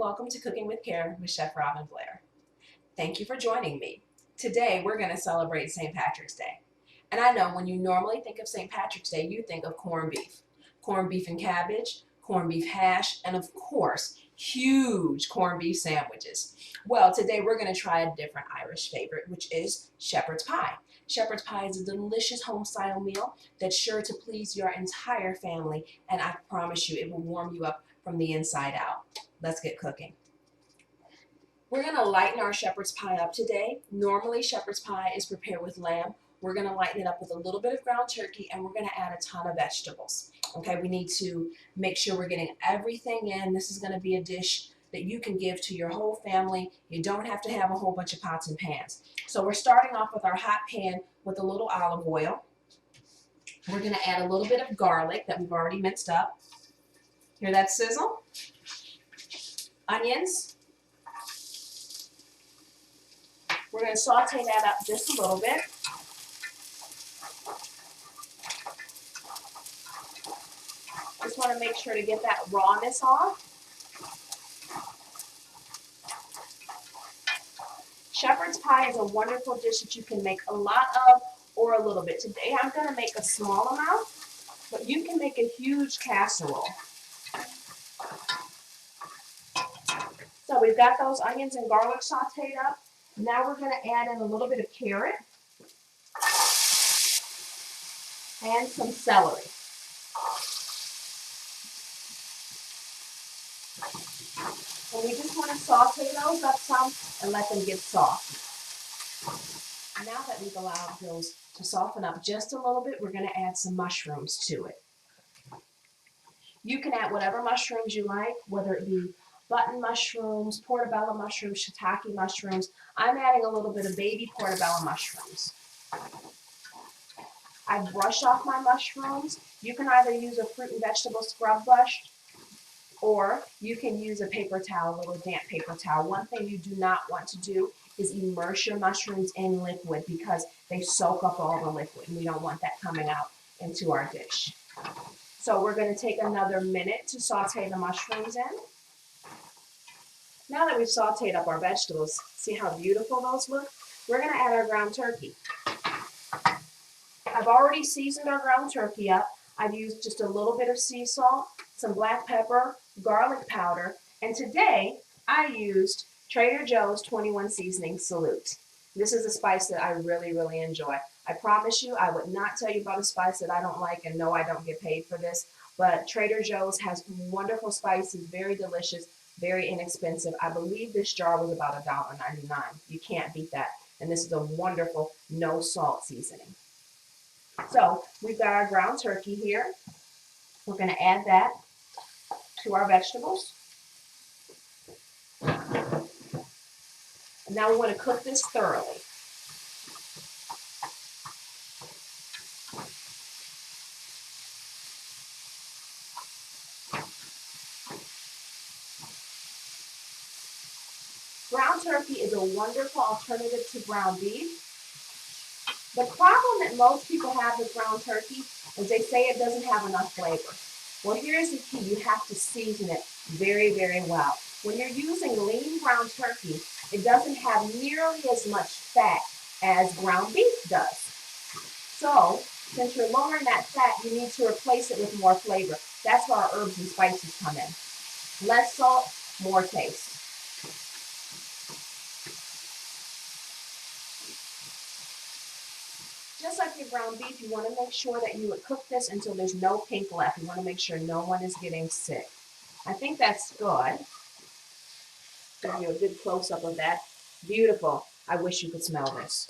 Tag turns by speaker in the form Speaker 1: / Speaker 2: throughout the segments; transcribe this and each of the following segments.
Speaker 1: welcome to Cooking with Care with Chef Rob and Blair. Thank you for joining me. Today we're going to celebrate St. Patrick's Day. And I know when you normally think of St. Patrick's Day, you think of corned beef and cabbage, corned beef hash, and of course, huge corned beef sandwiches. Well, today we're going to try a different Irish favorite, which is shepherd's pie. Shepherd's pie is a delicious home-style meal that's sure to please your entire family, and I promise you it will warm you up from the inside out. Let's get cooking. We're going to lighten our shepherd's pie up today. Normally shepherd's pie is prepared with lamb. We're going to lighten it up with a little bit of ground turkey, and we're going to add a ton of vegetables. Okay, we need to make sure we're getting everything in. This is going to be a dish that you can give to your whole family. You don't have to have a whole bunch of pots and pans. So we're starting off with our hot pan with a little olive oil. We're going to add a little bit of garlic that we've already minced up. Hear that sizzle? Onions. We're going to saute that up just a little bit. Just want to make sure to get that rawness off. Shepherd's pie is a wonderful dish that you can make a lot of or a little bit. Today I'm going to make a small amount, but you can make a huge casserole. So we've got those onions and garlic sauteed up. Now we're going to add in a little bit of carrot and some celery. And we just want to saute those up some and let them get soft. Now that we've allowed those to soften up just a little bit, we're going to add some mushrooms to it. You can add whatever mushrooms you like, whether it be button mushrooms, portobello mushrooms, shiitake mushrooms. I'm adding a little bit of baby portobello mushrooms. I brush off my mushrooms. You can either use a fruit and vegetable scrub brush, or you can use a paper towel, a little damp paper towel. One thing you do not want to do is immerse your mushrooms in liquid because they soak up all the liquid, and we don't want that coming out into our dish. So we're going to take another minute to saute the mushrooms in. Now that we've sauteed up our vegetables, see how beautiful those look? We're going to add our ground turkey. I've already seasoned our ground turkey up. I've used just a little bit of sea salt, some black pepper, garlic powder, and today I used Trader Joe's 21 Seasoning Salute. This is a spice that I really, really enjoy. I promise you I would not tell you about a spice that I don't like, and no, I don't get paid for this, but Trader Joe's has wonderful spices, very delicious, very inexpensive. I believe this jar was about $1.99. You can't beat that. And this is a wonderful no salt seasoning. So we've got our ground turkey here. We're going to add that to our vegetables. And now we want to cook this thoroughly. Ground turkey is a wonderful alternative to ground beef. The problem that most people have with ground turkey is they say it doesn't have enough flavor. Well, here's the key. You have to season it very, very well. When you're using lean ground turkey, it doesn't have nearly as much fat as ground beef does. So, since you're lowering that fat, you need to replace it with more flavor. That's where our herbs and spices come in. Less salt, more taste. Just like your ground beef, you want to make sure that you would cook this until there's no pink left. You want to make sure no one is getting sick. I think that's good. Give you a good close-up of that. Beautiful. I wish you could smell this.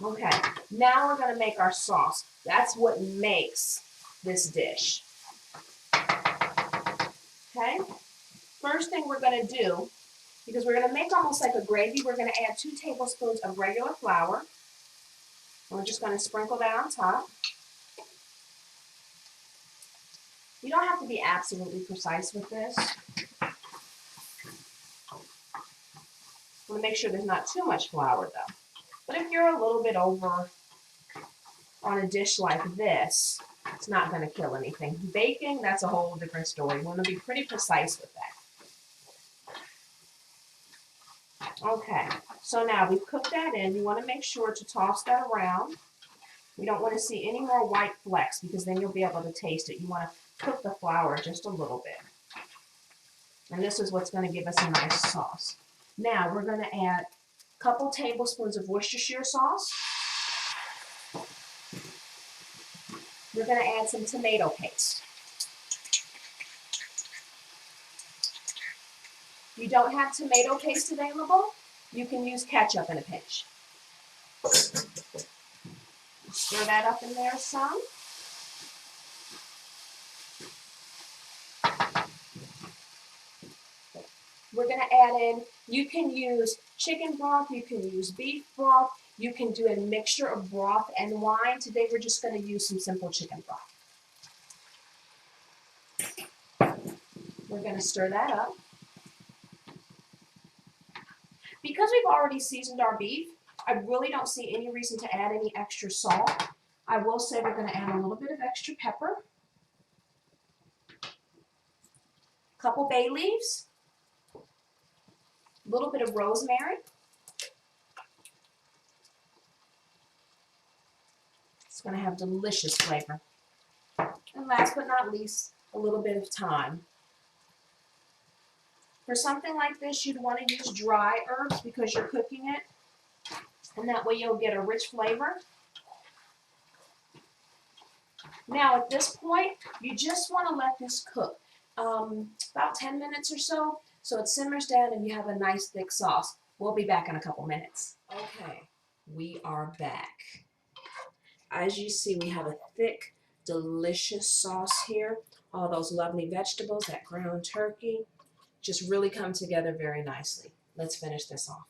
Speaker 1: Okay, now we're going to make our sauce. That's what makes this dish. Okay, first thing we're going to do, because we're going to make almost like a gravy, we're going to add 2 tablespoons of regular flour. And we're just going to sprinkle that on top. You don't have to be absolutely precise with this. I want to make sure there's not too much flour though. But if you're a little bit over on a dish like this, it's not going to kill anything. Baking, that's a whole different story. You want to be pretty precise with that. Okay, so now we've cooked that in. You want to make sure to toss that around. We don't want to see any more white flecks because then you'll be able to taste it. You want to cook the flour just a little bit. And this is what's going to give us a nice sauce. Now we're going to add a couple tablespoons of Worcestershire sauce. We're going to add some tomato paste. If you don't have tomato paste available, you can use ketchup in a pinch. Stir that up in there some. We're going to add in, you can use chicken broth, you can use beef broth, you can do a mixture of broth and wine. Today we're just going to use some simple chicken broth. We're going to stir that up. Because we've already seasoned our beef, I really don't see any reason to add any extra salt. I will say we're going to add a little bit of extra pepper, a couple bay leaves, a little bit of rosemary. It's going to have delicious flavor. And last but not least, a little bit of thyme. For something like this, you'd want to use dry herbs because you're cooking it, and that way you'll get a rich flavor. Now at this point, you just want to let this cook about 10 minutes or so it simmers down and you have a nice thick sauce. We'll be back in a couple minutes. Okay, we are back. As you see, we have a thick, delicious sauce here. All those lovely vegetables, that ground turkey, just really come together very nicely. Let's finish this off.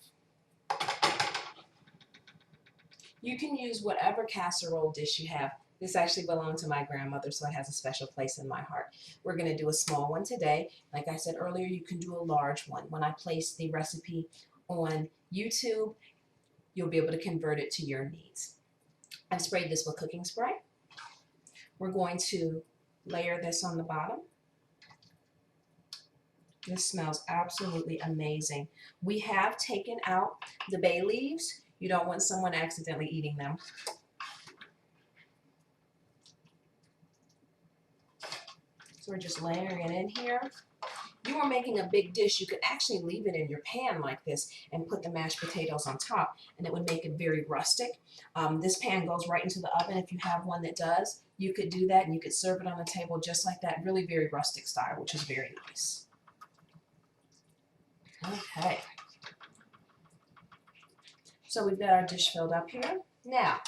Speaker 1: You can use whatever casserole dish you have. This actually belonged to my grandmother, so it has a special place in my heart. We're going to do a small one today. Like I said earlier, you can do a large one. When I place the recipe on YouTube, you'll be able to convert it to your needs. I've sprayed this with cooking spray. We're going to layer this on the bottom. This smells absolutely amazing. We have taken out the bay leaves. You don't want someone accidentally eating them. So we're just layering it in here. If you are making a big dish, you could actually leave it in your pan like this and put the mashed potatoes on top, and it would make it very rustic. This pan goes right into the oven. If you have one that does, you could do that and you could serve it on the table just like that, really very rustic style, which is very nice. Okay. So we've got our dish filled up here. Now,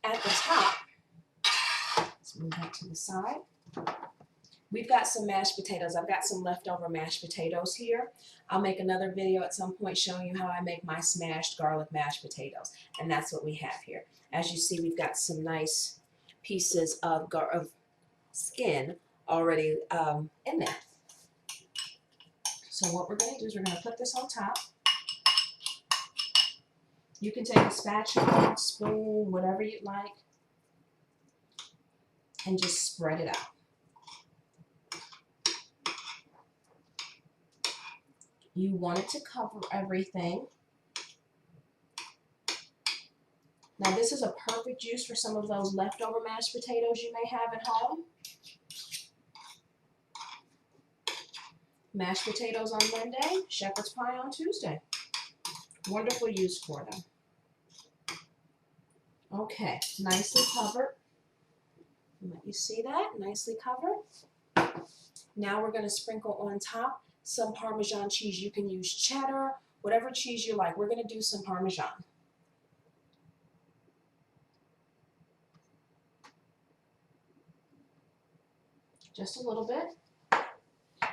Speaker 1: at the top, let's move that to the side. We've got some mashed potatoes. I've got some leftover mashed potatoes here. I'll make another video at some point showing you how I make my smashed garlic mashed potatoes. And that's what we have here. As you see, we've got some nice pieces of skin already in there. So what we're going to do is we're going to put this on top. You can take a spatula, spoon, whatever you'd like, and just spread it out. You want it to cover everything. Now this is a perfect use for some of those leftover mashed potatoes you may have at home. Mashed potatoes on Monday, shepherd's pie on Tuesday. Wonderful use for them. Okay, nicely covered. Let you see that, nicely covered. Now we're going to sprinkle on top some Parmesan cheese. You can use cheddar, whatever cheese you like. We're going to do some Parmesan. Just a little bit.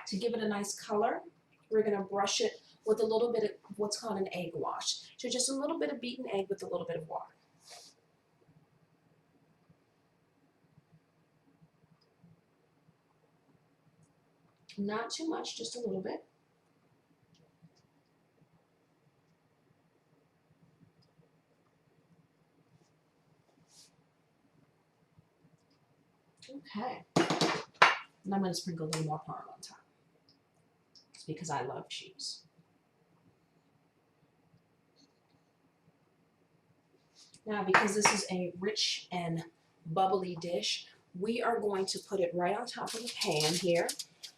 Speaker 1: To give it a nice color, we're going to brush it with a little bit of what's called an egg wash. So just a little bit of beaten egg with a little bit of water. Not too much, just a little bit. Okay. And I'm going to sprinkle a little more parm on top. It's because I love cheese. Now, because this is a rich and bubbly dish, we are going to put it right on top of the pan here.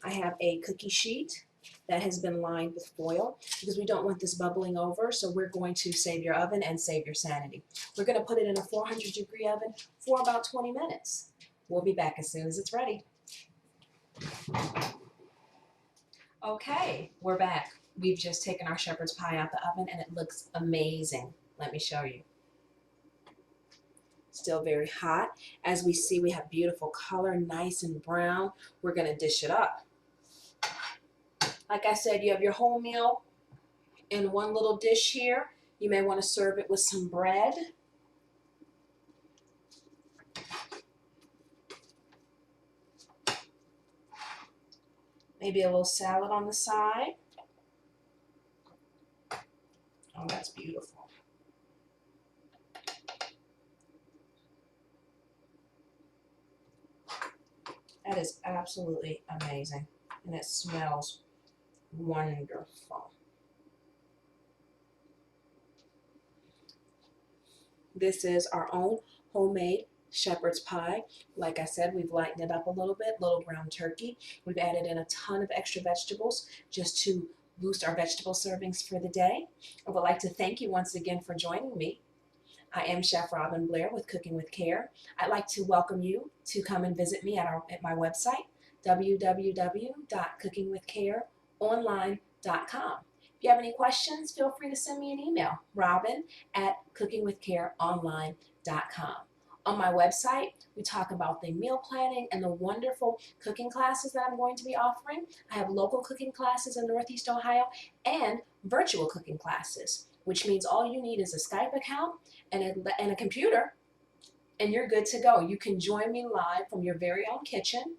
Speaker 1: I have a cookie sheet that has been lined with foil because we don't want this bubbling over, so we're going to save your oven and save your sanity. We're going to put it in a 400-degree oven for about 20 minutes. We'll be back as soon as it's ready. Okay, we're back. We've just taken our shepherd's pie out the oven and it looks amazing. Let me show you. Still very hot. As we see, we have beautiful color, nice and brown. We're going to dish it up. Like I said, you have your whole meal in one little dish here. You may want to serve it with some bread. Maybe a little salad on the side. Oh, that's beautiful. That is absolutely amazing. And it smells wonderful. This is our own homemade shepherd's pie. Like I said, we've lightened it up a little bit, little ground turkey. We've added in a ton of extra vegetables just to boost our vegetable servings for the day. I would like to thank you once again for joining me. I am Chef Robin Blair with Cooking with Care. I'd like to welcome you to come and visit me at my website, www.cookingwithcareonline.com. If you have any questions, feel free to send me an email, robin@cookingwithcareonline.com. On my website, we talk about the meal planning and the wonderful cooking classes that I'm going to be offering. I have local cooking classes in Northeast Ohio and virtual cooking classes, which means all you need is a Skype account and a computer, and you're good to go. You can join me live from your very own kitchen.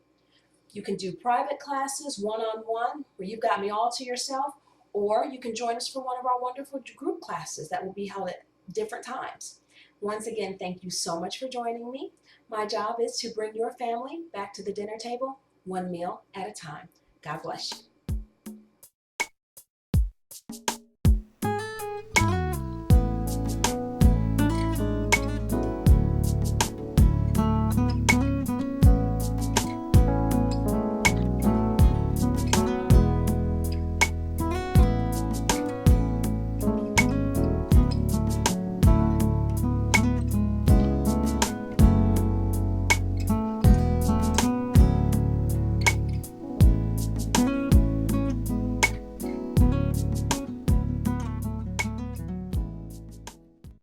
Speaker 1: You can do private classes, one-on-one, where you've got me all to yourself, or you can join us for one of our wonderful group classes that will be held at different times. Once again, thank you so much for joining me. My job is to bring your family back to the dinner table, one meal at a time. God bless you.